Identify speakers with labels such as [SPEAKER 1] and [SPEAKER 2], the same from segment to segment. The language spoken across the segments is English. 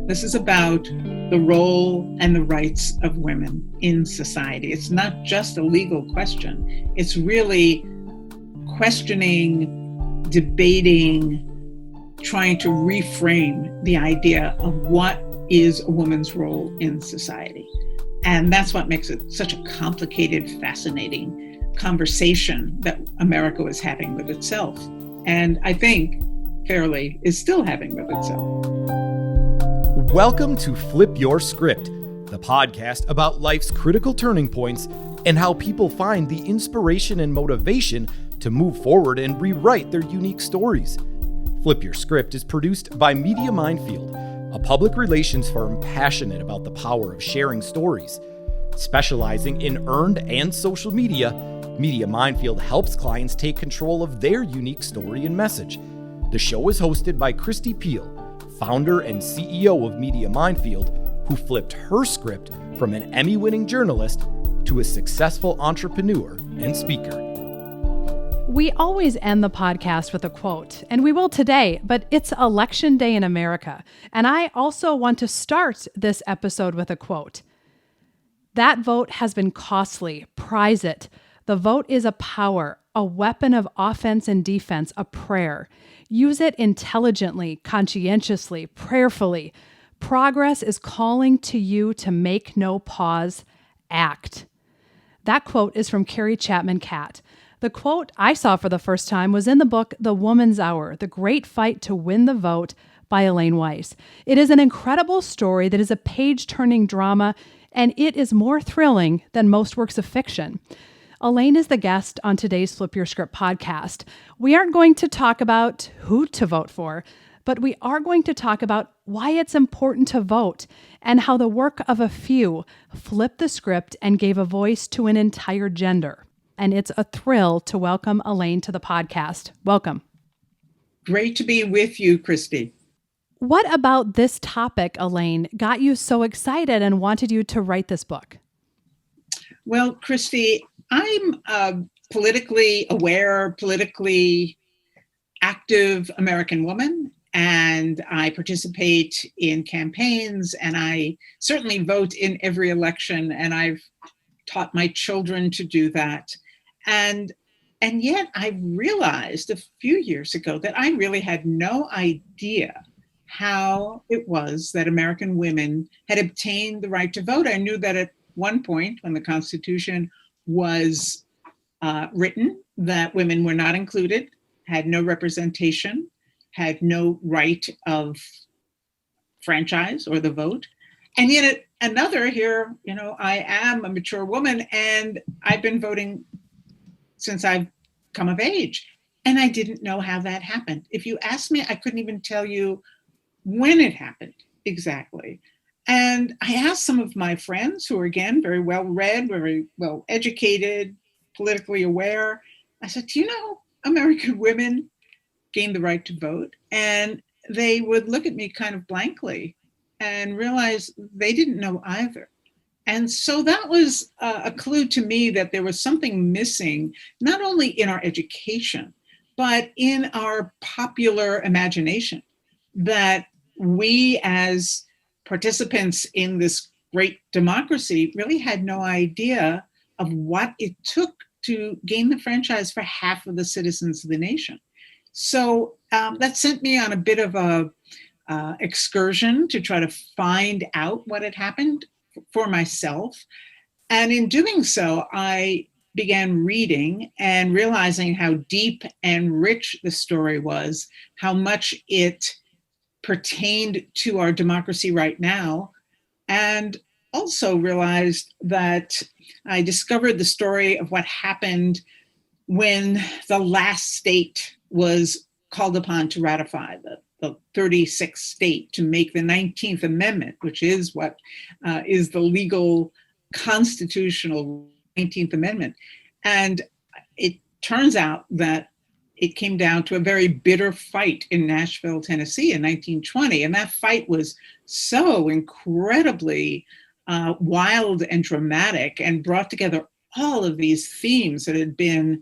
[SPEAKER 1] This is about the role and the rights of women in society. It's not just a legal question. It's really questioning, debating, trying to reframe the idea of what is a woman's role in society. And that's what makes it such a complicated, fascinating conversation that America was having with itself. And I think fairly is still having with itself.
[SPEAKER 2] Welcome to Flip Your Script, the podcast about life's critical turning points and how people find the inspiration and motivation to move forward and rewrite their unique stories. Flip Your Script is produced by Media Minefield, a public relations firm passionate about the power of sharing stories. Specializing in earned and social media, Media Minefield helps clients take control of their unique story and message. The show is hosted by Kristi Piehl, founder and CEO of Media Minefield, who flipped her script from an Emmy-winning journalist to a successful entrepreneur and speaker.
[SPEAKER 3] We always end the podcast with a quote, and we will today, but it's Election Day in America. And I also want to start this episode with a quote. That vote has been costly. Prize it. The vote is a power, a weapon of offense and defense, a prayer. Use it intelligently, conscientiously, prayerfully. Progress is calling to you to make no pause, act. That quote is from Carrie Chapman Catt. The quote I saw for the first time was in the book The Woman's Hour, The Great Fight to Win the Vote by Elaine Weiss. It is an incredible story that is a page-turning drama, and it is more thrilling than most works of fiction. Elaine is the guest on today's Flip Your Script podcast. We aren't going to talk about who to vote for, but we are going to talk about why it's important to vote and how the work of a few flipped the script and gave a voice to an entire gender. And it's a thrill to welcome Elaine to the podcast. Welcome.
[SPEAKER 1] Great to be with you, Kristi.
[SPEAKER 3] What about this topic, Elaine, got you so excited and wanted you to write this book?
[SPEAKER 1] Well, Kristi, I'm a politically aware, politically active American woman, and I participate in campaigns, and I certainly vote in every election, and I've taught my children to do that. And yet I realized a few years ago that I really had no idea how it was that American women had obtained the right to vote. I knew that at one point when the Constitution was written, that women were not included, had no representation, had no right of franchise or the vote. And yet at another here, I am a mature woman and I've been voting since I've come of age. And I didn't know how that happened. If you asked me, I couldn't even tell you when it happened exactly. And I asked some of my friends who are, again, very well read, very well educated, politically aware. I said, do you know American women gained the right to vote? And they would look at me kind of blankly and realize they didn't know either. And so that was a clue to me that there was something missing, not only in our education, but in our popular imagination, that we as participants in this great democracy really had no idea of what it took to gain the franchise for half of the citizens of the nation. So that sent me on a bit of a excursion to try to find out what had happened for myself. And in doing so, I began reading and realizing how deep and rich the story was, how much it pertained to our democracy right now, and also realized that I discovered the story of what happened when the last state was called upon to ratify the 36th state to make the 19th Amendment, which is what is the legal constitutional 19th Amendment. And it turns out that it came down to a very bitter fight in Nashville, Tennessee in 1920. And that fight was so incredibly wild and dramatic and brought together all of these themes that had been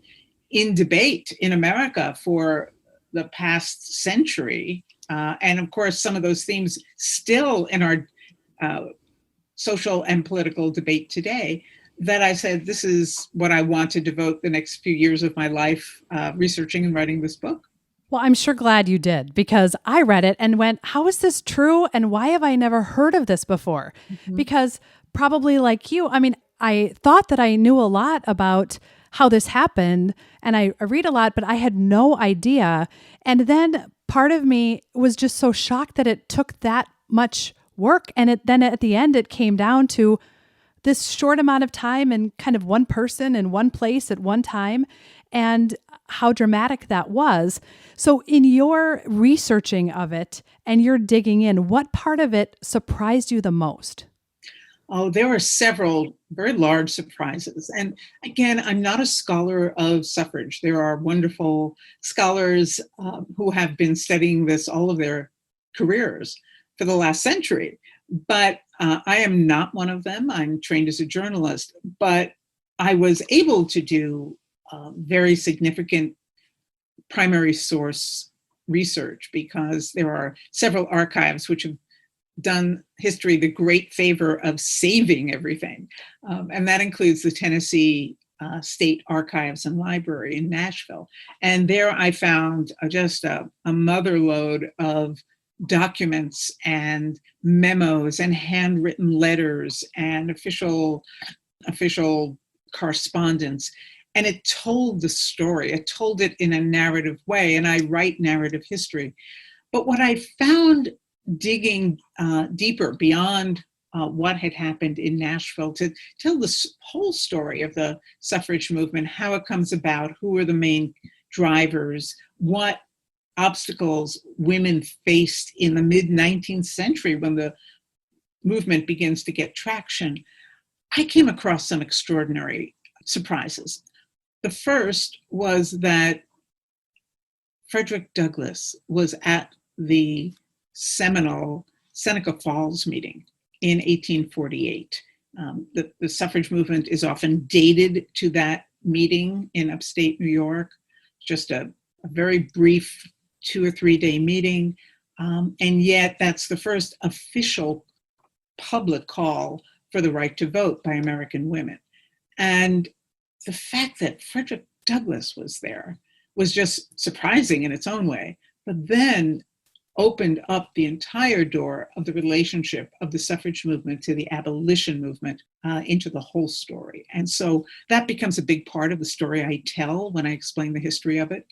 [SPEAKER 1] in debate in America for the past century, And of course, some of those themes still in our social and political debate today, that I said, this is what I want to devote the next few years of my life researching and writing this book.
[SPEAKER 3] Well, I'm sure glad you did, because I read it and went, how is this true? And why have I never heard of this before? Mm-hmm. Because probably like you, I mean, I thought that I knew a lot about how this happened, and I read a lot, but I had no idea. And then part of me was just so shocked that it took that much work. And then at the end, it came down to this short amount of time and kind of one person in one place at one time, and how dramatic that was. So in your researching of it and your digging in, what part of it surprised you the most?
[SPEAKER 1] Oh, there were several very large surprises. And again, I'm not a scholar of suffrage. There are wonderful scholars who have been studying this all of their careers for the last century. But I am not one of them. I'm trained as a journalist, but I was able to do very significant primary source research, because there are several archives which have done history the great favor of saving everything. And that includes the Tennessee State Archives and Library in Nashville. And there I found just a motherlode of documents and memos and handwritten letters and official correspondence. And it told the story. It told it in a narrative way. And I write narrative history. But what I found digging deeper beyond what had happened in Nashville to tell the whole story of the suffrage movement, how it comes about, who are the main drivers, what obstacles women faced in the mid-19th century when the movement begins to get traction, I came across some extraordinary surprises. The first was that Frederick Douglass was at the seminal Seneca Falls meeting in 1848. The suffrage movement is often dated to that meeting in upstate New York, just a very brief 2 or 3 day meeting. And yet that's the first official public call for the right to vote by American women. And the fact that Frederick Douglass was there was just surprising in its own way, but then opened up the entire door of the relationship of the suffrage movement to the abolition movement into the whole story. And so that becomes a big part of the story I tell when I explain the history of it.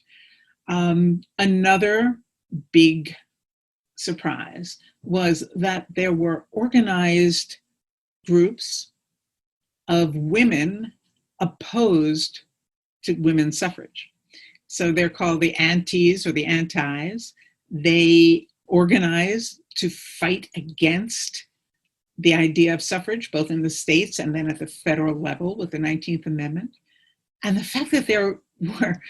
[SPEAKER 1] Another big surprise was that there were organized groups of women opposed to women's suffrage. So they're called the antis or the antis. They organized to fight against the idea of suffrage, both in the states and then at the federal level with the 19th Amendment. And the fact that there were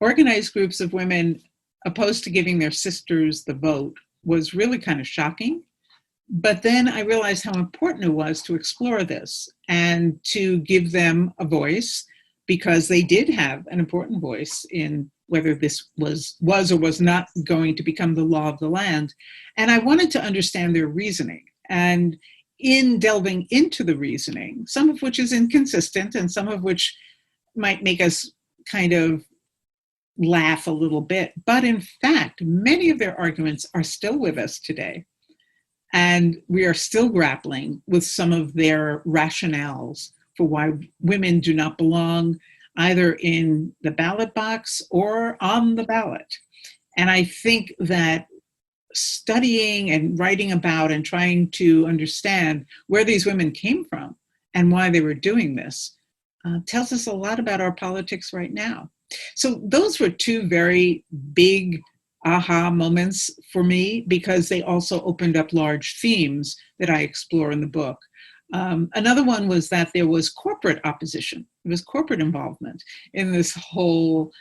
[SPEAKER 1] organized groups of women opposed to giving their sisters the vote was really kind of shocking. But then I realized how important it was to explore this and to give them a voice, because they did have an important voice in whether this was or was not going to become the law of the land. And I wanted to understand their reasoning. And in delving into the reasoning, some of which is inconsistent and some of which might make us kind of laugh a little bit, but in fact, many of their arguments are still with us today. And we are still grappling with some of their rationales for why women do not belong either in the ballot box or on the ballot. And I think that studying and writing about and trying to understand where these women came from and why they were doing this tells us a lot about our politics right now. So those were two very big aha moments for me, because they also opened up large themes that I explore in the book. Another one was that there was corporate opposition. There was corporate involvement in this whole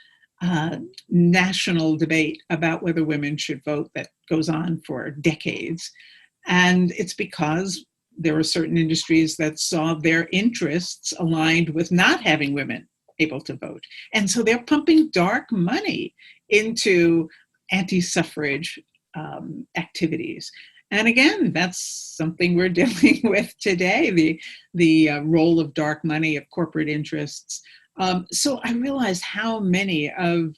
[SPEAKER 1] national debate about whether women should vote that goes on for decades. And it's because there were certain industries that saw their interests aligned with not having women able to vote. And so they're pumping dark money into anti-suffrage activities. And again, that's something we're dealing with today, the role of dark money, of corporate interests. So I realized how many of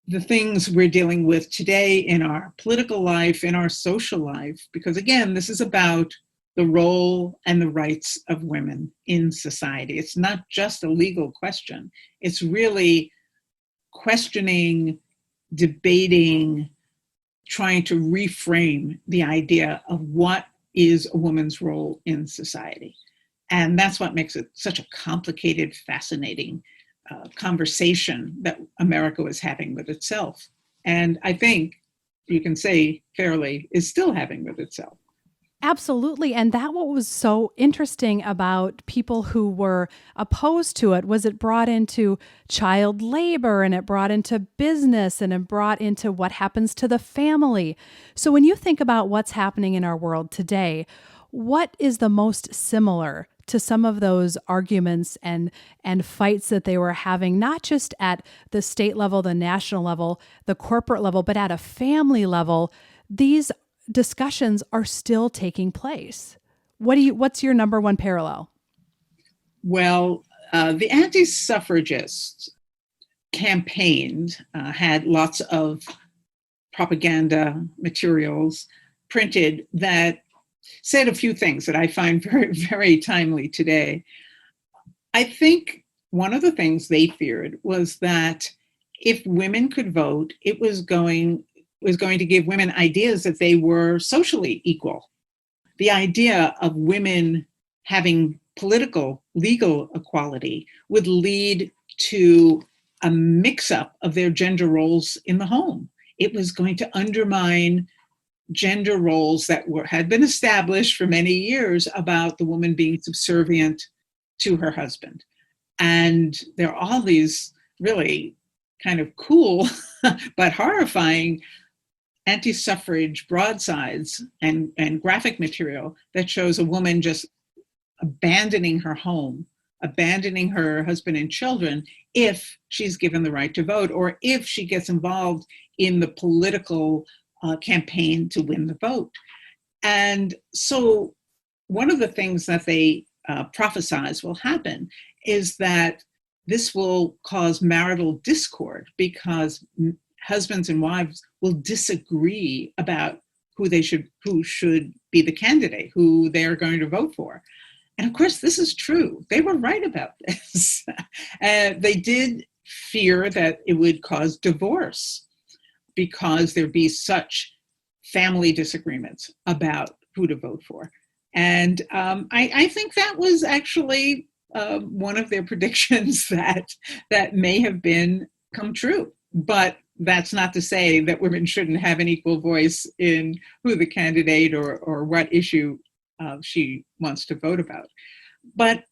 [SPEAKER 1] the things we're dealing with today in our political life, in our social life, because again, this is about the role and the rights of women in society. It's not just a legal question. It's really questioning, debating, trying to reframe the idea of what is a woman's role in society. And that's what makes it such a complicated, fascinating conversation that America was having with itself. And I think you can say fairly is still having with itself.
[SPEAKER 3] Absolutely. And that what was so interesting about people who were opposed to it was it brought into child labor, and it brought into business, and it brought into what happens to the family. So when you think about what's happening in our world today, what is the most similar to some of those arguments and fights that they were having, not just at the state level, the national level, the corporate level, but at a family level? These discussions are still taking place. What's your number one parallel?
[SPEAKER 1] Well, the anti-suffragists campaigned, had lots of propaganda materials printed that said a few things that I find very, very timely today. I think one of the things they feared was that if women could vote, it was going to give women ideas that they were socially equal. The idea of women having political, legal equality would lead to a mix-up of their gender roles in the home. It was going to undermine gender roles that had been established for many years about the woman being subservient to her husband. And there are all these really kind of cool but horrifying anti-suffrage broadsides and graphic material that shows a woman just abandoning her home, abandoning her husband and children if she's given the right to vote, or if she gets involved in the political campaign to win the vote. And so one of the things that they prophesize will happen is that this will cause marital discord because husbands and wives will disagree about who should be the candidate, who they're going to vote for. And of course, this is true. They were right about this. They did fear that it would cause divorce because there'd be such family disagreements about who to vote for. And I think that was actually one of their predictions that may have come true. But that's not to say that women shouldn't have an equal voice in who the candidate or what issue she wants to vote about. But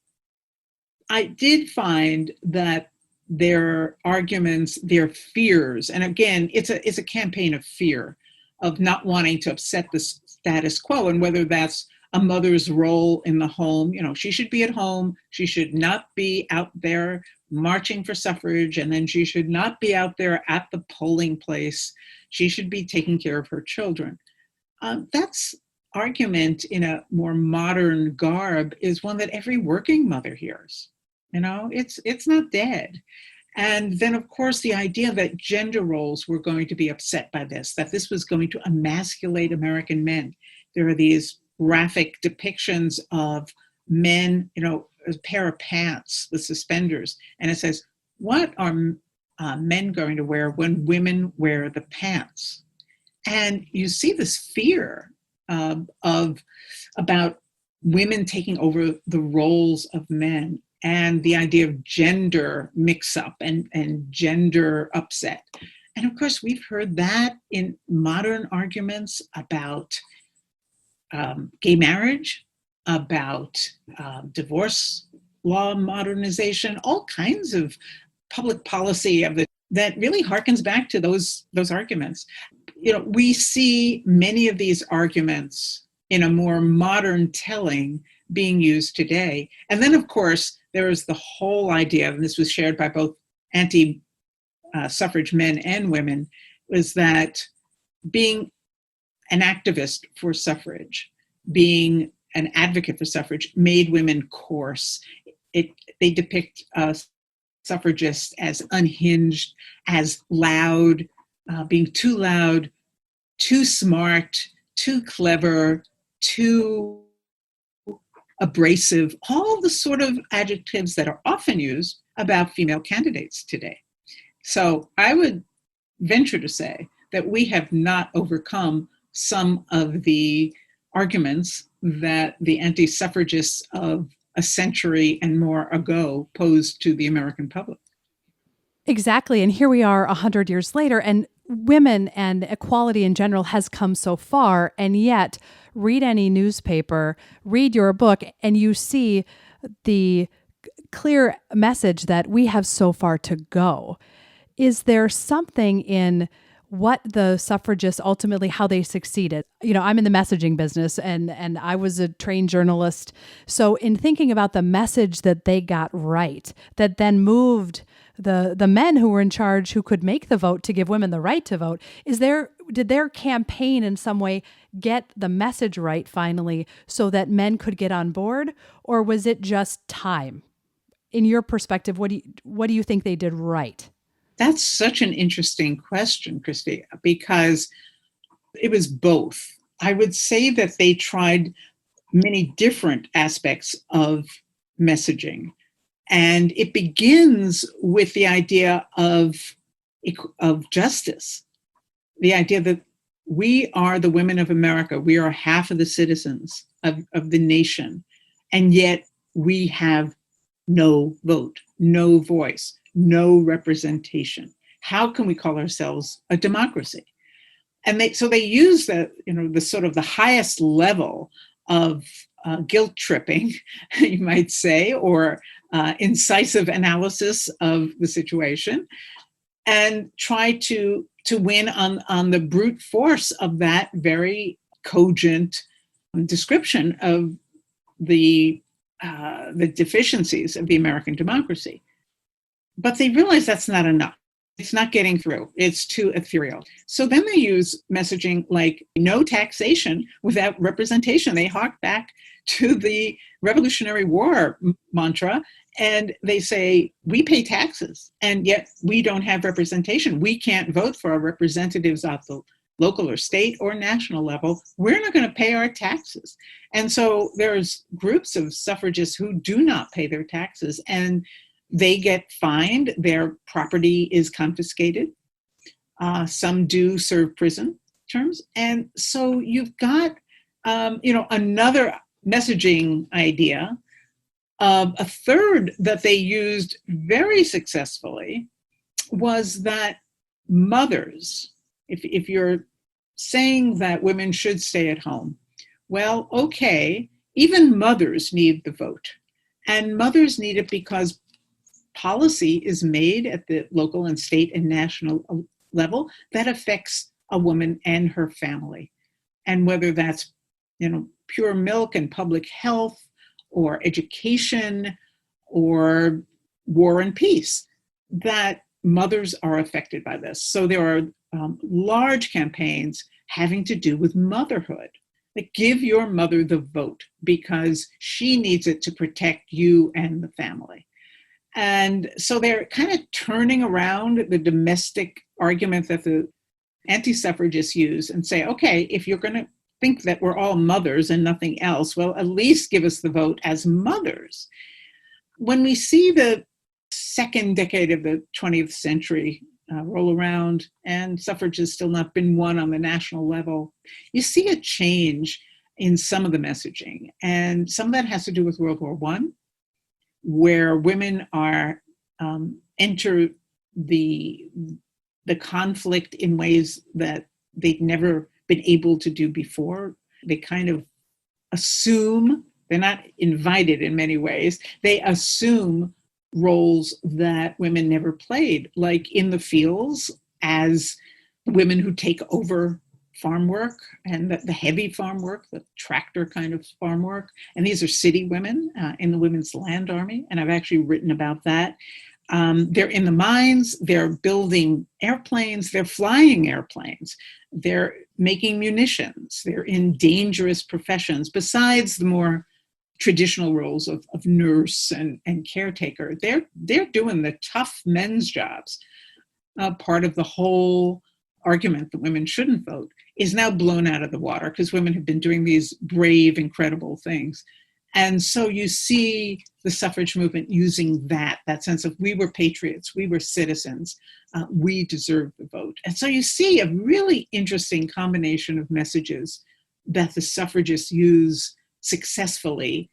[SPEAKER 1] I did find that their arguments, their fears, and again, it's a campaign of fear, of not wanting to upset the status quo, and whether that's a mother's role in the home. She should be at home. She should not be out there marching for suffrage, and then she should not be out there at the polling place. She should be taking care of her children. That's argument in a more modern garb is one that every working mother hears. It's not dead. And then, of course, the idea that gender roles were going to be upset by this, that this was going to emasculate American men. There are these graphic depictions of men, a pair of pants with suspenders. And it says, what are men going to wear when women wear the pants? And you see this fear about women taking over the roles of men, and the idea of gender mix-up and gender upset. And of course, we've heard that in modern arguments about gay marriage, about divorce law modernization, all kinds of public policy that really harkens back to those arguments. We see many of these arguments in a more modern telling being used today. And then, of course, there is the whole idea, and this was shared by both anti-suffrage men and women, was that being an activist for suffrage, being an advocate for suffrage, made women coarse. They depict suffragists as unhinged, as loud, being too loud, too smart, too clever, too abrasive, all the sort of adjectives that are often used about female candidates today. So I would venture to say that we have not overcome some of the arguments that the anti-suffragists of a century and more ago posed to the American public.
[SPEAKER 3] Exactly. And here we are 100 years later, and women and equality in general has come so far. And yet, read any newspaper, read your book, and you see the clear message that we have so far to go. Is there something in what the suffragists ultimately, how they succeeded? You know, I'm in the messaging business and I was a trained journalist. So in thinking about the message that they got right, that then moved the men who were in charge, who could make the vote to give women the right to vote, did their campaign in some way get the message right finally so that men could get on board? Or was it just time? In your perspective, what do you think they did right?
[SPEAKER 1] That's such an interesting question, Kristi, because it was both. I would say that they tried many different aspects of messaging. And it begins with the idea of justice, the idea that we are the women of America. We are half of the citizens of the nation. And yet we have no vote, no voice, no representation. How can we call ourselves a democracy? And they use the sort of the highest level of guilt tripping, you might say, or incisive analysis of the situation, and try to win on the brute force of that very cogent description of the deficiencies of the American democracy. But they realize that's not enough. It's not getting through. It's too ethereal. So then they use messaging like no taxation without representation. They hark back to the Revolutionary War mantra, and they say, we pay taxes, and yet we don't have representation. We can't vote for our representatives at the local or state or national level. We're not going to pay our taxes. And so there's groups of suffragists who do not pay their taxes, and they get fined, their property is confiscated. Some do serve prison terms. And so you've got, another messaging idea. A third that they used very successfully was that mothers, if you're saying that women should stay at home, well, okay, even mothers need the vote. And mothers need it because policy is made at the local and state and national level that affects a woman and her family. And whether that's, pure milk and public health or education or war and peace, that mothers are affected by this. So there are large campaigns having to do with motherhood. Like, give your mother the vote because she needs it to protect you and the family. And so they're kind of turning around the domestic argument that the anti-suffragists use and say, okay, if you're going to think that we're all mothers and nothing else, well, at least give us the vote as mothers. When we see the second decade of the 20th century roll around and suffrage has still not been won on the national level, you see a change in some of the messaging. And some of that has to do with World War I, where women are enter the conflict in ways that they'd never been able to do before. They kind of assume, they're not invited in many ways, they assume roles that women never played, like in the fields as women who take over farm work and the heavy farm work, the tractor kind of farm work. And these are city women in the Women's Land Army. And I've actually written about that. They're in the mines, they're building airplanes, they're flying airplanes, they're making munitions, they're in dangerous professions. Besides the more traditional roles of nurse and caretaker, they're doing the tough men's jobs. Part of the whole argument that women shouldn't vote is now blown out of the water because women have been doing these brave, incredible things. And so you see the suffrage movement using that sense of we were patriots, we were citizens, we deserve the vote. And so you see a really interesting combination of messages that the suffragists use successfully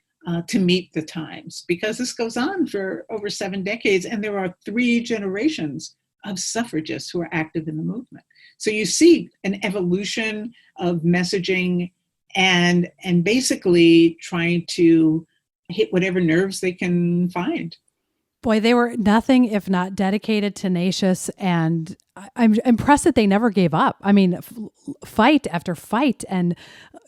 [SPEAKER 1] to meet the times, because this goes on for over 7 decades, and there are 3 generations of suffragists who are active in the movement. So you see an evolution of messaging and basically trying to hit whatever nerves they can find.
[SPEAKER 3] Boy, they were nothing if not dedicated, tenacious, and I'm impressed that they never gave up. I mean, fight after fight and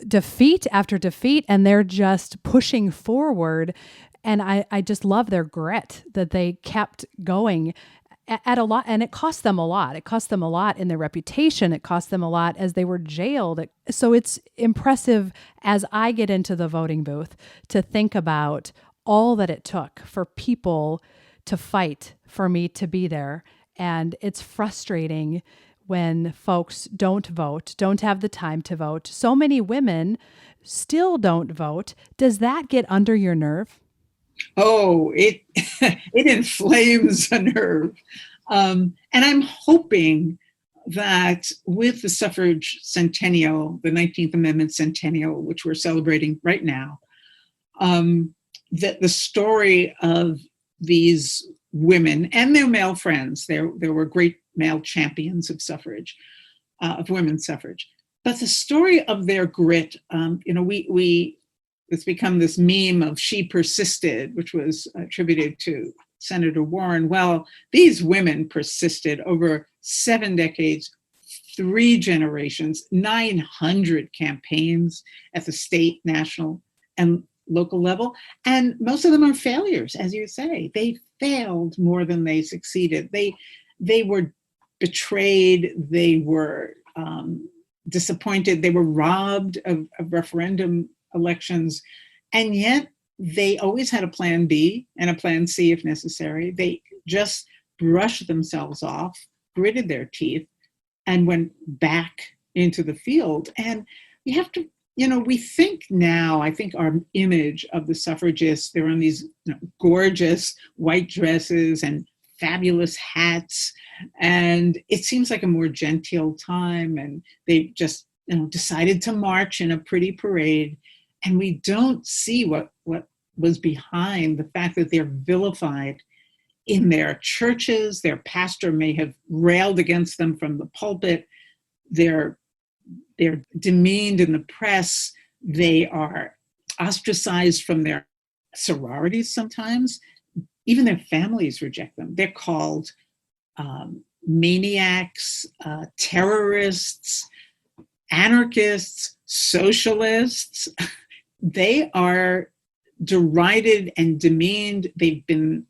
[SPEAKER 3] defeat after defeat, and they're just pushing forward. And I just love their grit that they kept going at a lot, and it cost them a lot. It cost them a lot in their reputation. It cost them a lot as they were jailed. So it's impressive as I get into the voting booth to think about all that it took for people to fight for me to be there. And it's frustrating when folks don't vote, don't have the time to vote. So many women still don't vote. Does that get under your nerve?
[SPEAKER 1] Oh, it inflames a nerve. And I'm hoping that with the suffrage centennial, the 19th Amendment centennial, which we're celebrating right now, that the story of these women and their male friends, there were great male champions of suffrage, of women's suffrage, but the story of their grit, it's become this meme of "she persisted," which was attributed to Senator Warren. Well, these women persisted over 7 decades, 3 generations, 900 campaigns at the state, national, and local level. And most of them are failures, as you say. They failed more than they succeeded. They were betrayed. They were disappointed. They were robbed of referendum elections, and yet they always had a plan B and a plan C if necessary. They just brushed themselves off, gritted their teeth, and went back into the field. And you have to, we think now, I think our image of the suffragists, they're on these gorgeous white dresses and fabulous hats, and it seems like a more genteel time, and they just decided to march in a pretty parade. And we don't see what was behind the fact that they're vilified in their churches. Their pastor may have railed against them from the pulpit. They're demeaned in the press. They are ostracized from their sororities sometimes. Even their families reject them. They're called maniacs, terrorists, anarchists, socialists. They are derided and demeaned. They've been,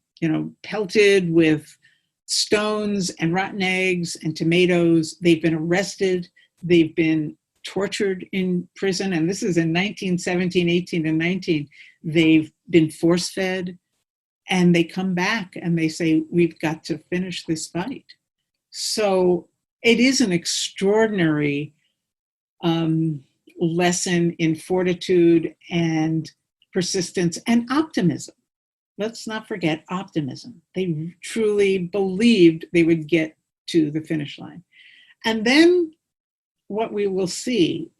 [SPEAKER 1] pelted with stones and rotten eggs and tomatoes. They've been arrested. They've been tortured in prison. And this is in 1917, 18, and 19. They've been force-fed. And they come back and they say, we've got to finish this fight. So it is an extraordinary lesson in fortitude and persistence and optimism. Let's not forget optimism. They truly believed they would get to the finish line. And then what we will see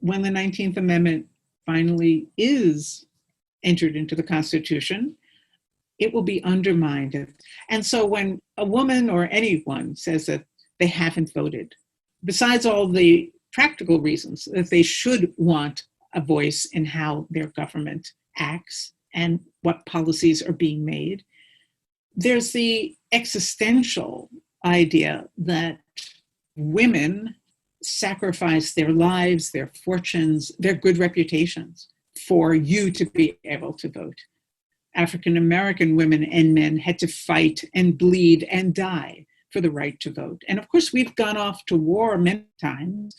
[SPEAKER 1] when the 19th Amendment finally is entered into the Constitution, it will be undermined. And so when a woman or anyone says that they haven't voted, besides all the practical reasons that they should want a voice in how their government acts and what policies are being made, there's the existential idea that women sacrifice their lives, their fortunes, their good reputations for you to be able to vote. African American women and men had to fight and bleed and die for the right to vote. And of course, we've gone off to war many times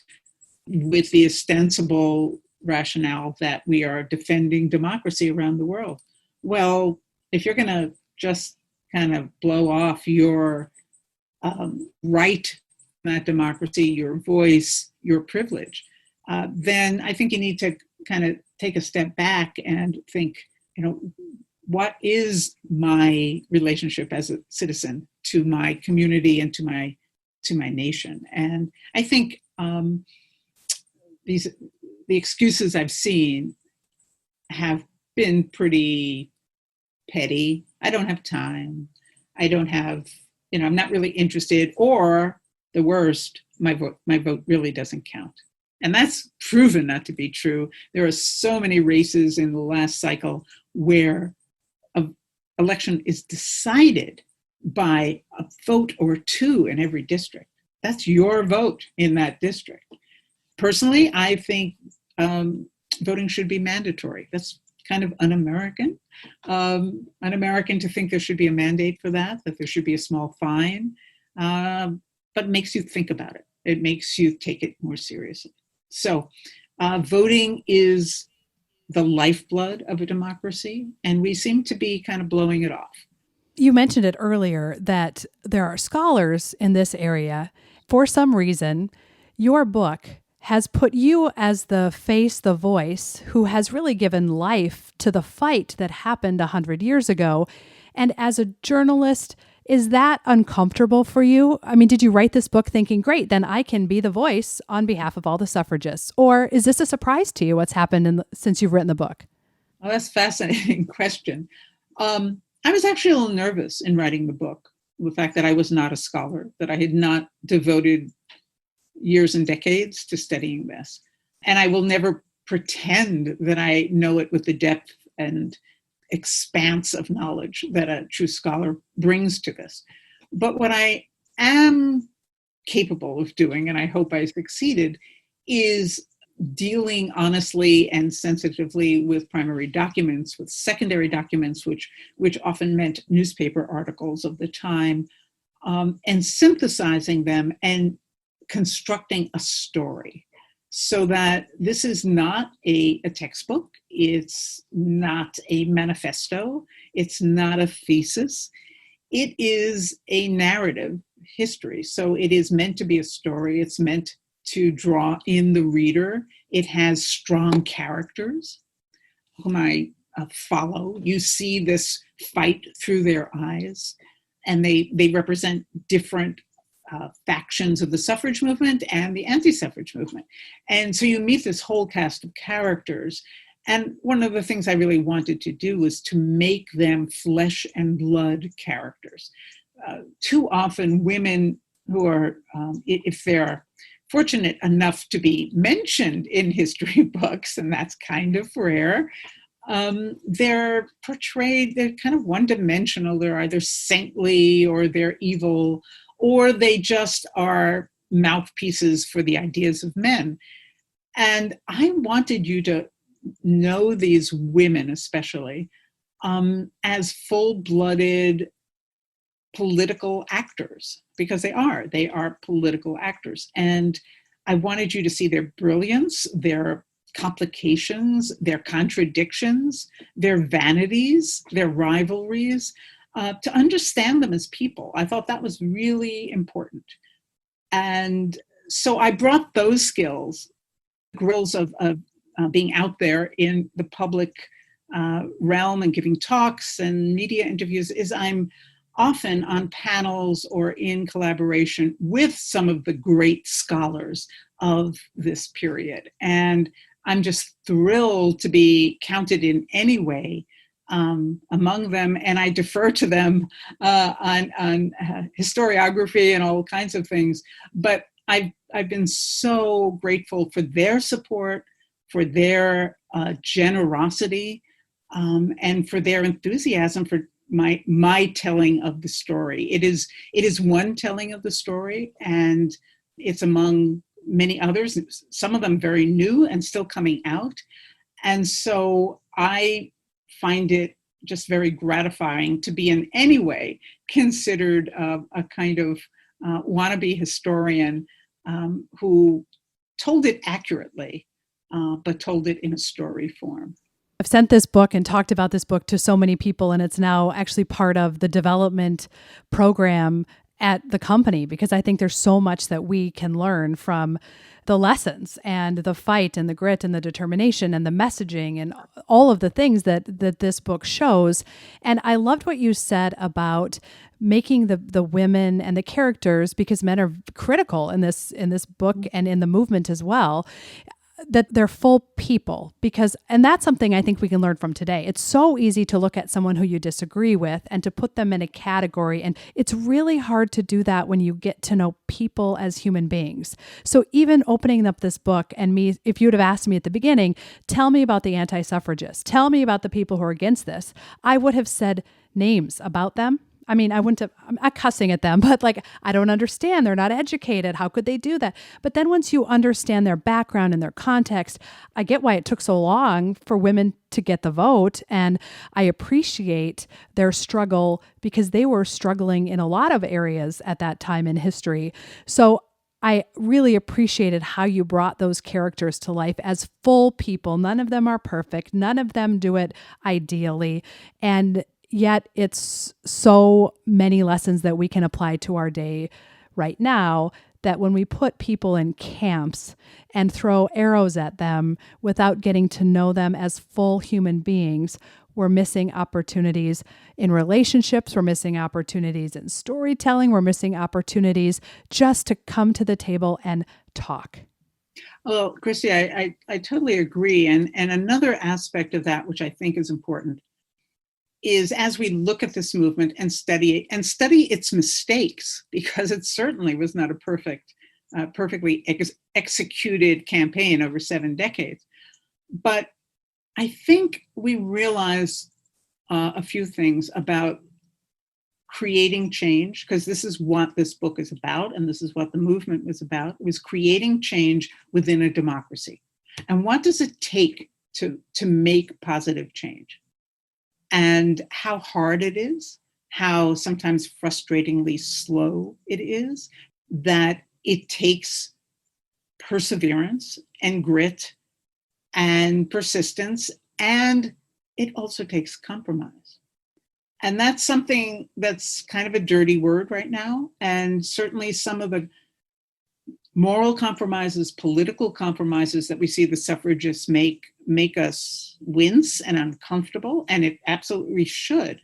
[SPEAKER 1] with the ostensible rationale that we are defending democracy around the world. Well, if you're going to just kind of blow off your right to that democracy, your voice, your privilege, then I think you need to kind of take a step back and think, what is my relationship as a citizen to my community and to my nation? And I think the excuses I've seen have been pretty petty. I don't have time. I don't have, I'm not really interested, or the worst, my vote really doesn't count. And that's proven not to be true. There are so many races in the last cycle where an election is decided by a vote or two in every district. That's your vote in that district. Personally, I think voting should be mandatory. That's kind of un-American. Un-American to think there should be a mandate for that there should be a small fine, but it makes you think about it. It makes you take it more seriously. So voting is the lifeblood of a democracy, and we seem to be kind of blowing it off.
[SPEAKER 3] You mentioned it earlier that there are scholars in this area. For some reason, your book has put you as the face, the voice, who has really given life to the fight that happened 100 years ago. And as a journalist, is that uncomfortable for you? I mean, did you write this book thinking, great, then I can be the voice on behalf of all the suffragists? Or is this a surprise to you, what's happened since you've written the book?
[SPEAKER 1] Well, that's a fascinating question. I was actually a little nervous in writing the book, the fact that I was not a scholar, that I had not devoted years and decades to studying this. And I will never pretend that I know it with the depth and expanse of knowledge that a true scholar brings to this. But what I am capable of doing, and I hope I succeeded, is dealing honestly and sensitively with primary documents, with secondary documents, which often meant newspaper articles of the time, and synthesizing them and constructing a story, so that this is not a textbook, it's not a manifesto, it's not a thesis, it is a narrative history. So it is meant to be a story, it's meant to draw in the reader. It has strong characters whom I follow. You see this fight through their eyes, and they represent different factions of the suffrage movement and the anti-suffrage movement. And so you meet this whole cast of characters. And one of the things I really wanted to do was to make them flesh and blood characters. Too often women who are, if they're fortunate enough to be mentioned in history books, and that's kind of rare, they're portrayed, they're kind of one-dimensional. They're either saintly or they're evil, or they just are mouthpieces for the ideas of men. And I wanted you to know these women, especially, as full-blooded political actors, because they are political actors. And I wanted you to see their brilliance, their complications, their contradictions, their vanities, their rivalries, to understand them as people. I thought that was really important. And so I brought those skills, grills of being out there in the public realm and giving talks and media interviews, is I'm often on panels or in collaboration with some of the great scholars of this period. And I'm just thrilled to be counted in any way among them, and I defer to them on historiography and all kinds of things. But I've been so grateful for their support, for their generosity, and for their enthusiasm for my telling of the story. It is one telling of the story, and it's among many others, some of them very new and still coming out. And so I find it just very gratifying to be in any way considered a kind of wannabe historian who told it accurately, but told it in a story form.
[SPEAKER 3] I've sent this book and talked about this book to so many people, and it's now actually part of the development program at the company, because I think there's so much that we can learn from the lessons and the fight and the grit and the determination and the messaging and all of the things that this book shows. And I loved what you said about making the women and the characters, because men are critical in this book and in the movement as well, that they're full people, and that's something I think we can learn from today. It's so easy to look at someone who you disagree with and to put them in a category. And it's really hard to do that when you get to know people as human beings. So even opening up this book and me, if you would have asked me at the beginning, tell me about the anti-suffragists, tell me about the people who are against this, I would have said names about them. I mean, I'm not cussing at them, but I don't understand. They're not educated. How could they do that? But then once you understand their background and their context, I get why it took so long for women to get the vote. And I appreciate their struggle, because they were struggling in a lot of areas at that time in history. So I really appreciated how you brought those characters to life as full people. None of them are perfect. None of them do it ideally. And yet it's so many lessons that we can apply to our day right now, that when we put people in camps and throw arrows at them without getting to know them as full human beings, we're missing opportunities in relationships, we're missing opportunities in storytelling, we're missing opportunities just to come to the table and talk.
[SPEAKER 1] Well, Kristi, I totally agree. And another aspect of that, which I think is important, is as we look at this movement and study its mistakes, because it certainly was not a perfectly executed campaign over 7 decades. But I think we realize a few things about creating change, because this is what this book is about, and this is what the movement was about. It was creating change within a democracy. And what does it take to make positive change? And how hard it is, how sometimes frustratingly slow it is, that it takes perseverance and grit and persistence, and it also takes compromise. And that's something that's kind of a dirty word right now. And certainly some of the moral compromises, political compromises that we see the suffragists make us wince and uncomfortable, and it absolutely should.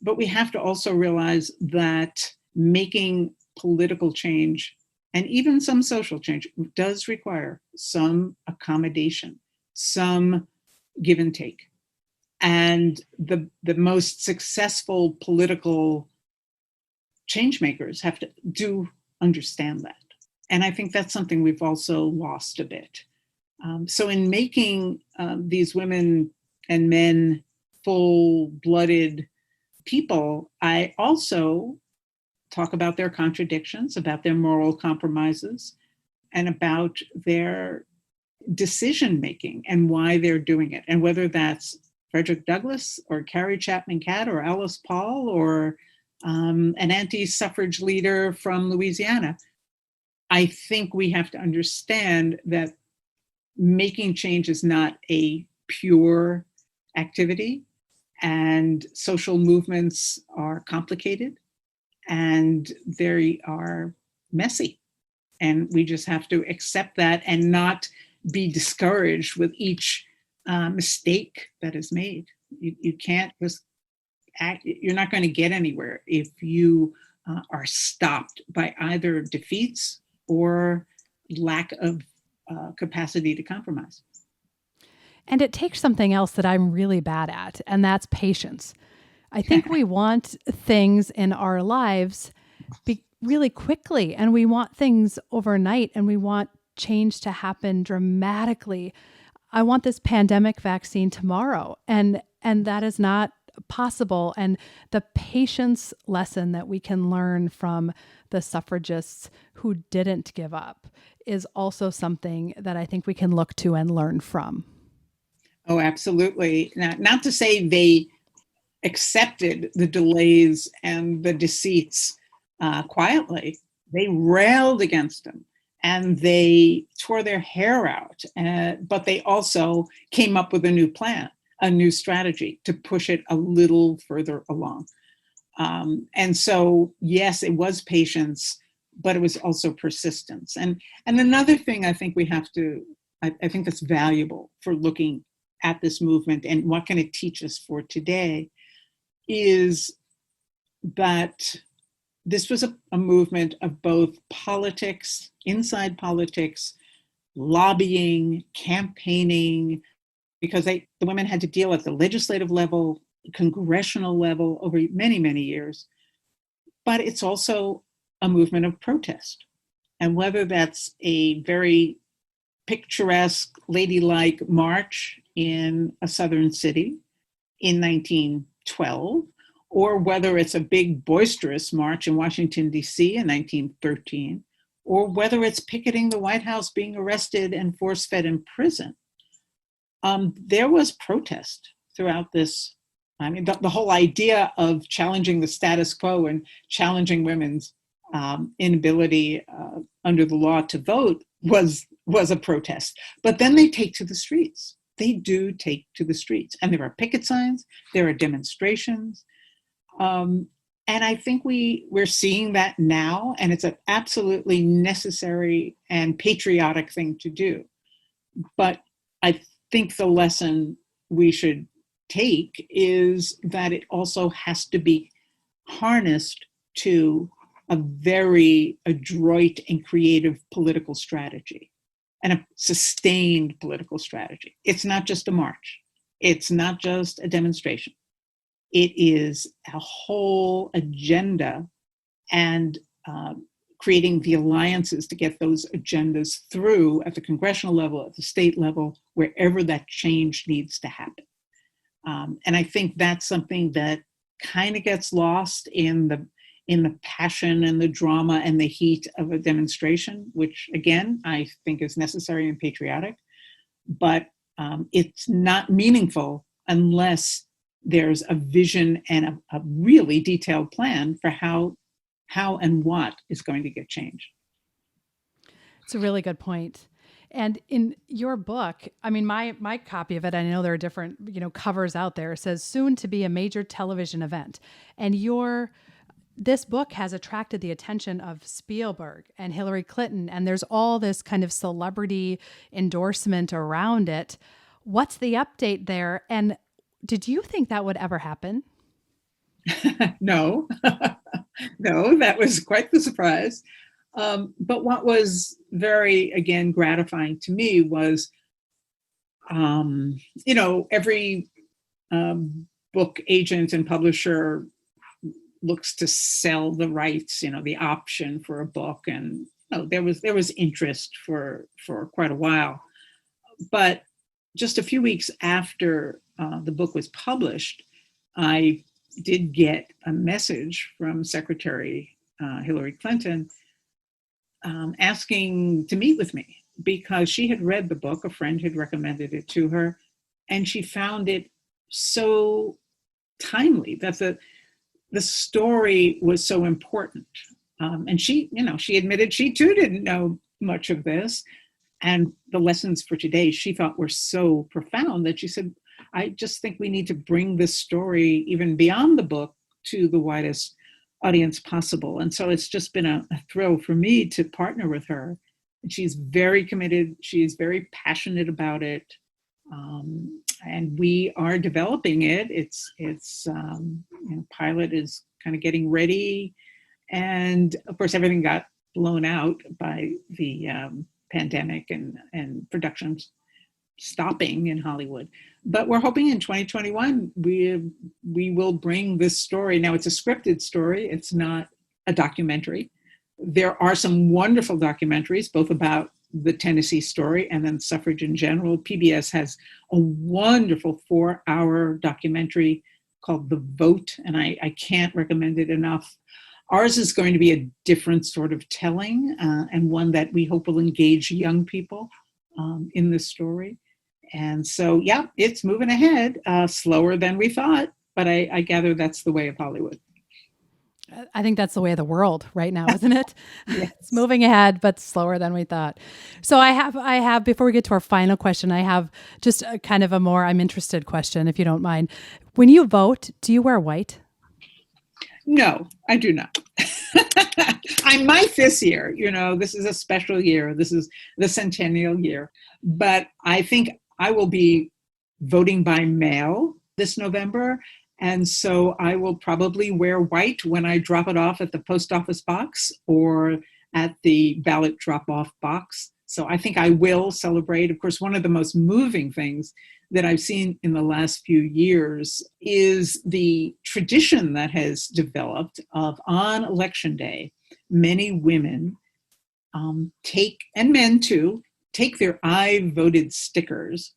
[SPEAKER 1] But we have to also realize that making political change and even some social change does require some accommodation, some give and take. And the most successful political change makers have to understand that. And I think that's something we've also lost a bit. So in making these women and men full-blooded people, I also talk about their contradictions, about their moral compromises, and about their decision-making and why they're doing it. And whether that's Frederick Douglass or Carrie Chapman Catt or Alice Paul or an anti-suffrage leader from Louisiana, I think we have to understand that making change is not a pure activity, and social movements are complicated and they are messy. And we just have to accept that and not be discouraged with each mistake that is made. You can't just act, you're not going to get anywhere if you are stopped by either defeats or lack of capacity to compromise.
[SPEAKER 3] And it takes something else that I'm really bad at, and that's patience. I think we want things in our lives really quickly, and we want things overnight, and we want change to happen dramatically. I want this pandemic vaccine tomorrow, and that is not possible. And the patience lesson that we can learn from the suffragists who didn't give up is also something that I think we can look to and learn from.
[SPEAKER 1] Oh, absolutely. Not to say they accepted the delays and the deceits quietly. They railed against them and they tore their hair out. But they also came up with a new plan, a new strategy to push it a little further along. And so, yes, it was patience, but it was also persistence. And another thing I think we have to, I think that's valuable for looking at this movement and what can it teach us for today is that this was a movement of both politics, inside politics, lobbying, campaigning, because the women had to deal at the legislative level, congressional level over many, many years. But it's also a movement of protest. And whether that's a very picturesque, ladylike march in a southern city in 1912, or whether it's a big boisterous march in Washington, D.C. in 1913, or whether it's picketing the White House, being arrested and force-fed in prison, there was protest throughout this. I mean, the whole idea of challenging the status quo and challenging women's inability under the law to vote was a protest. But then they take to the streets. They do take to the streets. And there are picket signs, there are demonstrations. And I think we're seeing that now, and it's an absolutely necessary and patriotic thing to do. But I think the lesson we should take is that it also has to be harnessed to a very adroit and creative political strategy and a sustained political strategy. It's not just a march. It's not just a demonstration. It is a whole agenda and creating the alliances to get those agendas through at the congressional level, at the state level, wherever that change needs to happen. And I think that's something that kind of gets lost in the passion and the drama and the heat of a demonstration, which again, I think is necessary and patriotic, but it's not meaningful unless there's a vision and a really detailed plan for how and what is going to get changed.
[SPEAKER 3] It's a really good point. And in your book, I mean, my copy of it, I know there are different, covers out there, says soon to be a major television event. And this book has attracted the attention of Spielberg and Hillary Clinton, and there's all this kind of celebrity endorsement around it. What's the update there? And did you think that would ever happen?
[SPEAKER 1] No, no, that was quite the surprise. But what was very, again, gratifying to me was, every book agent and publisher looks to sell the rights, the option for a book. And there was interest for quite a while. But just a few weeks after the book was published, I did get a message from Secretary Hillary Clinton asking to meet with me because she had read the book. A friend had recommended it to her, and she found it so timely that the story was so important. And she admitted she too didn't know much of this. And the lessons for today she thought were so profound that she said, I just think we need to bring this story even beyond the book to the widest audience possible. And so it's just been a thrill for me to partner with her. And she's very committed. She's very passionate about it. And we are developing it. It's pilot is kind of getting ready. And of course, everything got blown out by the pandemic and productions stopping in Hollywood. But we're hoping in 2021, we will bring this story. Now, it's a scripted story. It's not a documentary. There are some wonderful documentaries, both about the Tennessee story and then suffrage in general. PBS has a wonderful 4-hour documentary called The Vote, and I can't recommend it enough. Ours is going to be a different sort of telling, and one that we hope will engage young people in this story. And so, yeah, it's moving ahead, slower than we thought, but I gather that's the way of Hollywood.
[SPEAKER 3] I think that's the way of the world right now, isn't it?
[SPEAKER 1] Yes.
[SPEAKER 3] It's moving ahead, but slower than we thought. So I have, before we get to our final question, I have just a kind of a more I'm interested question, if you don't mind. When you vote, do you wear white?
[SPEAKER 1] No, I do not. I might this year, this is a special year. This is the centennial year. But I think I will be voting by mail this November. And so I will probably wear white when I drop it off at the post office box or at the ballot drop-off box. So I think I will celebrate. Of course, one of the most moving things that I've seen in the last few years is the tradition that has developed of on Election Day, many women take, and men too, take their I voted stickers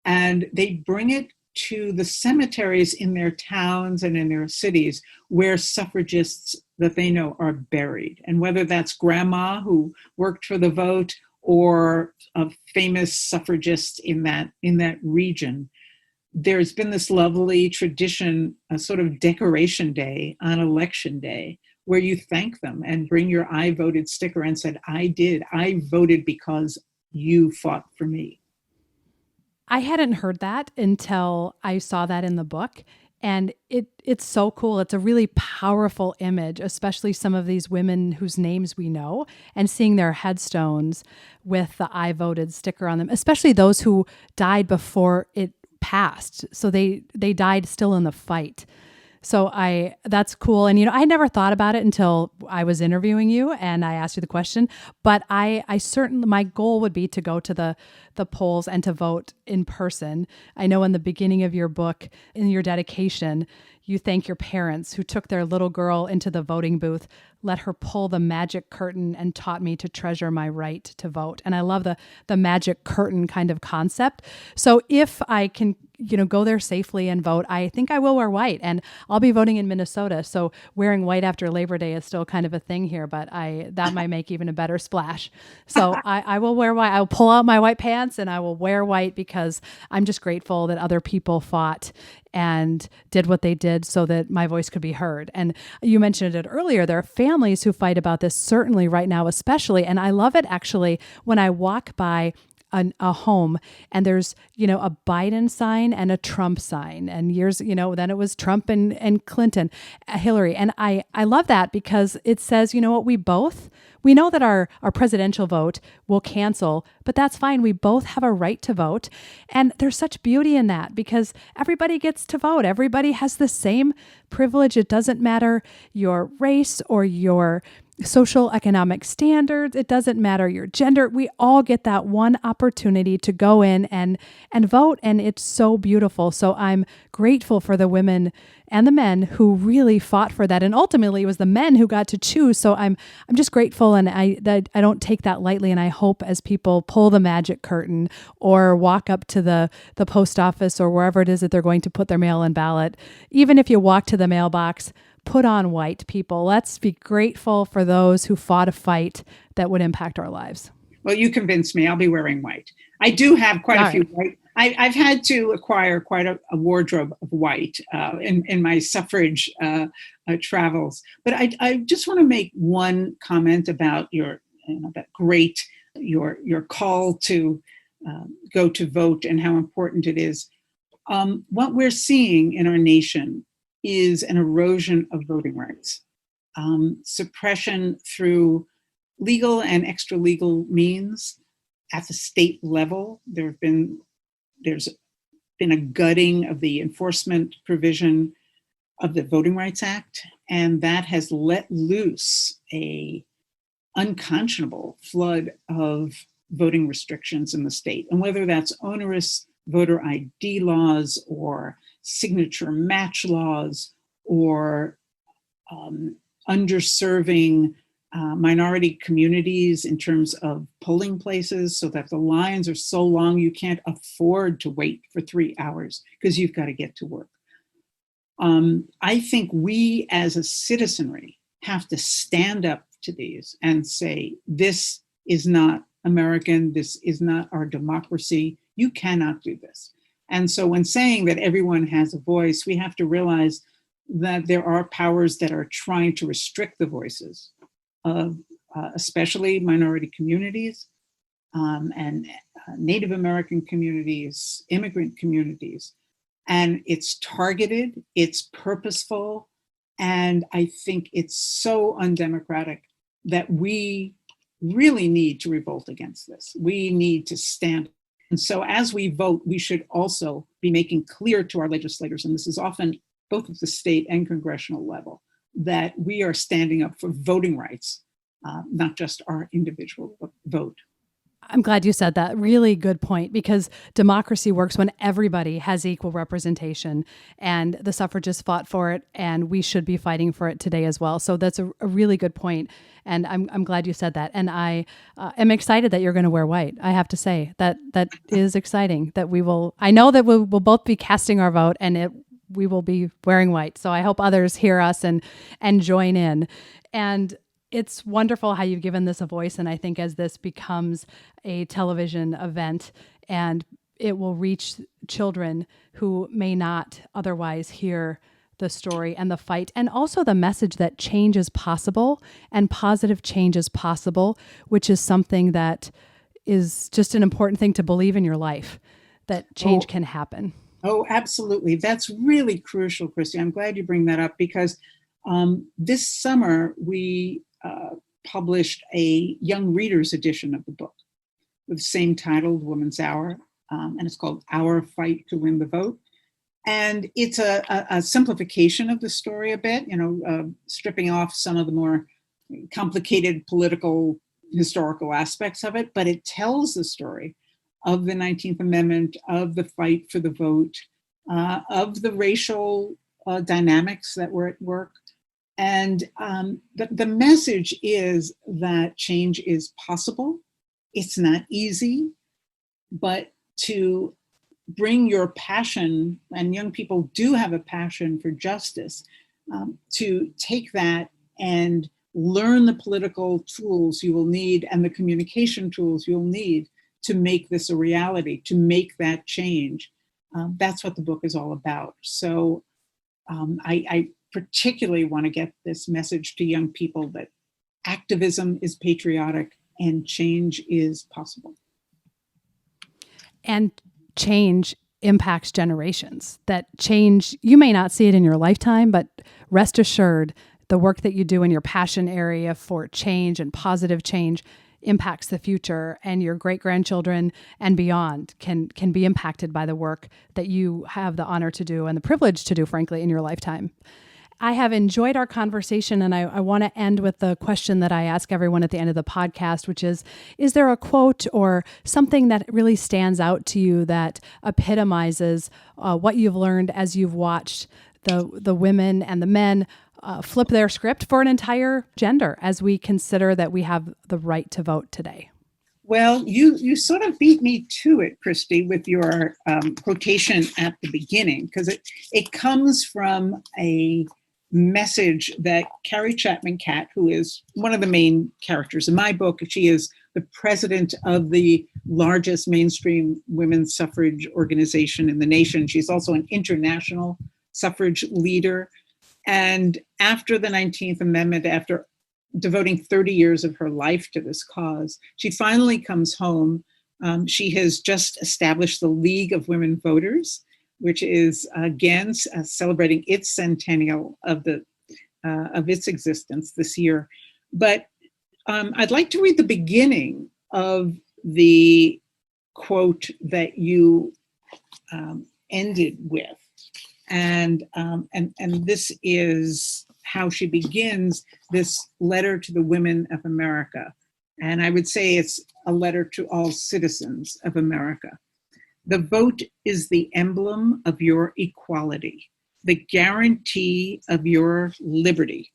[SPEAKER 1] and they bring it to the cemeteries in their towns and in their cities where suffragists that they know are buried. And whether that's grandma who worked for the vote or a famous suffragist in that region, there's been this lovely tradition, a sort of decoration day on Election Day, where you thank them and bring your I voted sticker and said, I voted because you fought for me.
[SPEAKER 3] I hadn't heard that until I saw that in the book. And it's so cool. It's a really powerful image, especially some of these women whose names we know, and seeing their headstones with the I voted sticker on them, especially those who died before it passed. So they died still in the fight. So that's cool. And, I never thought about it until I was interviewing you and I asked you the question, but I certainly, my goal would be to go to the polls and to vote in person. I know in the beginning of your book, in your dedication, you thank your parents who took their little girl into the voting booth, let her pull the magic curtain and taught me to treasure my right to vote. And I love the magic curtain kind of concept. So if I can, go there safely and vote, I think I will wear white, and I'll be voting in Minnesota. So wearing white after Labor Day is still kind of a thing here, but that might make even a better splash. So I will wear white. I'll pull out my white pants and I will wear white because I'm just grateful that other people fought and did what they did so that my voice could be heard. And you mentioned it earlier, there are families who fight about this, certainly right now, especially. And I love it actually when I walk by a home and there's, a Biden sign and a Trump sign, and years, then it was Trump and Clinton, Hillary. And I love that because it says, what, we know that our presidential vote will cancel, but that's fine. We both have a right to vote. And there's such beauty in that because everybody gets to vote. Everybody has the same privilege. It doesn't matter your race or your social economic standards. It doesn't matter your gender. We all get that one opportunity to go in and vote. And it's so beautiful. So I'm grateful for the women and the men who really fought for that. And ultimately it was the men who got to choose. So I'm just grateful. And I don't take that lightly. And I hope as people pull the magic curtain or walk up to the post office or wherever it is that they're going to put their mail-in ballot, even if you walk to the mailbox, put on white, people. Let's be grateful for those who fought a fight that would impact our lives.
[SPEAKER 1] Well, you convinced me. I'll be wearing white. I do have quite a few white. I've had to acquire quite a wardrobe of white in my suffrage travels. But I just want to make one comment about your call to go to vote and how important it is. What we're seeing in our nation is an erosion of voting rights, suppression through legal and extra legal means at the state level. There's been a gutting of the enforcement provision of the Voting Rights Act, and that has let loose a unconscionable flood of voting restrictions in the state. And whether that's onerous voter ID laws or signature match laws or underserving minority communities in terms of polling places so that the lines are so long you can't afford to wait for 3 hours because you've got to get to work. I think we as a citizenry have to stand up to these and say, this is not American, this is not our democracy, you cannot do this. And so when saying that everyone has a voice, we have to realize that there are powers that are trying to restrict the voices of especially minority communities and Native American communities, immigrant communities. And it's targeted, it's purposeful, and I think it's so undemocratic that we really need to revolt against this. We need to stand. And so as we vote, we should also be making clear to our legislators, and this is often both at the state and congressional level, that we are standing up for voting rights, not just our individual vote.
[SPEAKER 3] I'm glad you said that. Really good point, because democracy works when everybody has equal representation, and the suffragists fought for it, and we should be fighting for it today as well. So that's a really good point, and I'm glad you said that. And I am excited that you're going to wear white. I have to say that is exciting. That we will. I know that we'll both be casting our vote, and we will be wearing white. So I hope others hear us and join in. And it's wonderful how you've given this a voice, and I think as this becomes a television event and it will reach children who may not otherwise hear the story and the fight, and also the message that change is possible and positive change is possible, which is something that is just an important thing to believe in your life, that change can happen.
[SPEAKER 1] Oh, absolutely. That's really crucial, Kristi. I'm glad you bring that up, because this summer we published a young readers edition of the book with the same title, Woman's Hour, and it's called Our Fight to Win the Vote. And it's a simplification of the story a bit, stripping off some of the more complicated political, historical aspects of it, but it tells the story of the 19th Amendment, of the fight for the vote, of the racial dynamics that were at work. And the message is that change is possible. It's not easy, but to bring your passion, and young people do have a passion for justice, to take that and learn the political tools you will need and the communication tools you'll need to make this a reality, to make that change. That's what the book is all about. So I particularly want to get this message to young people that activism is patriotic and change is possible.
[SPEAKER 3] And change impacts generations. That change, you may not see it in your lifetime, but rest assured, the work that you do in your passion area for change and positive change impacts the future, and your great-grandchildren and beyond can be impacted by the work that you have the honor to do and the privilege to do, frankly, in your lifetime. I have enjoyed our conversation, and I want to end with the question that I ask everyone at the end of the podcast, which is there a quote or something that really stands out to you that epitomizes what you've learned as you've watched the women and the men flip their script for an entire gender, as we consider that we have the right to vote today?
[SPEAKER 1] Well, you sort of beat me to it, Kristi, with your quotation at the beginning, because it comes from a message that Carrie Chapman Catt, who is one of the main characters in my book, she is the president of the largest mainstream women's suffrage organization in the nation. She's also an international suffrage leader. And after the 19th Amendment, after devoting 30 years of her life to this cause, she finally comes home. She has just established the League of Women Voters, which is again celebrating its centennial of its existence this year. But I'd like to read the beginning of the quote that you ended with, and this is how she begins this letter to the women of America. And I would say it's a letter to all citizens of America. The vote is the emblem of your equality, the guarantee of your liberty.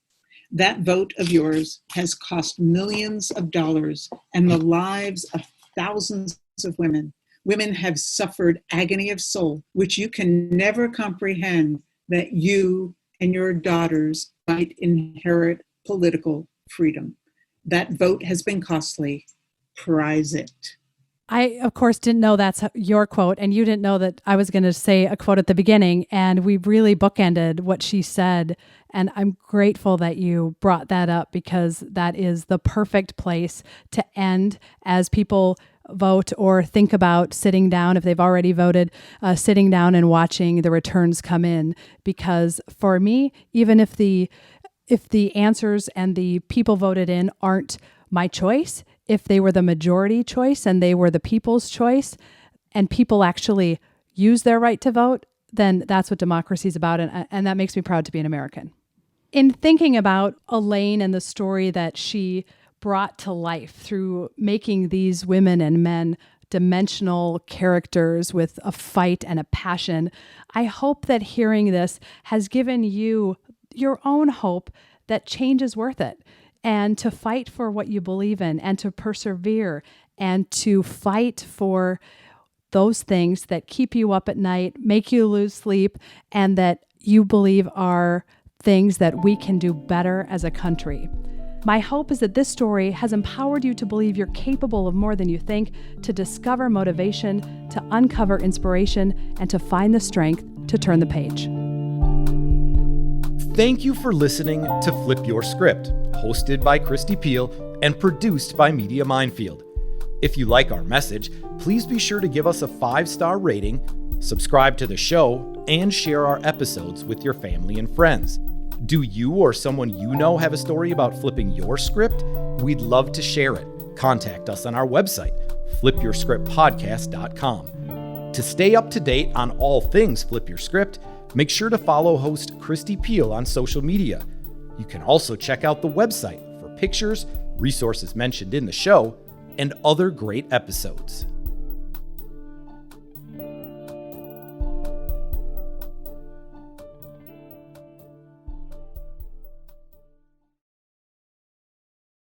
[SPEAKER 1] That vote of yours has cost millions of dollars and the lives of thousands of women. Women have suffered agony of soul, which you can never comprehend, that you and your daughters might inherit political freedom. That vote has been costly. Prize it.
[SPEAKER 3] I, of course, didn't know that's your quote, and you didn't know that I was going to say a quote at the beginning, and we really bookended what she said, and I'm grateful that you brought that up because that is the perfect place to end as people vote or think about sitting down, if they've already voted, sitting down and watching the returns come in. Because for me, even if the answers and the people voted in aren't my choice, if they were the majority choice and they were the people's choice and people actually use their right to vote, then that's what democracy is about. And that makes me proud to be an American. In thinking about Elaine and the story that she brought to life through making these women and men dimensional characters with a fight and a passion, I hope that hearing this has given you your own hope that change is worth it, and to fight for what you believe in, and to persevere, and to fight for those things that keep you up at night, make you lose sleep, and that you believe are things that we can do better as a country. My hope is that this story has empowered you to believe you're capable of more than you think, to discover motivation, to uncover inspiration, and to find the strength to turn the page.
[SPEAKER 2] Thank you for listening to Flip Your Script, hosted by Kristi Piehl and produced by Media Minefield. If you like our message, please be sure to give us a 5-star rating, subscribe to the show, and share our episodes with your family and friends. Do you or someone you know have a story about flipping your script? We'd love to share it. Contact us on our website, flipyourscriptpodcast.com. To stay up to date on all things Flip Your Script, make sure to follow host Kristi Piehl on social media. You can also check out the website for pictures, resources mentioned in the show, and other great episodes.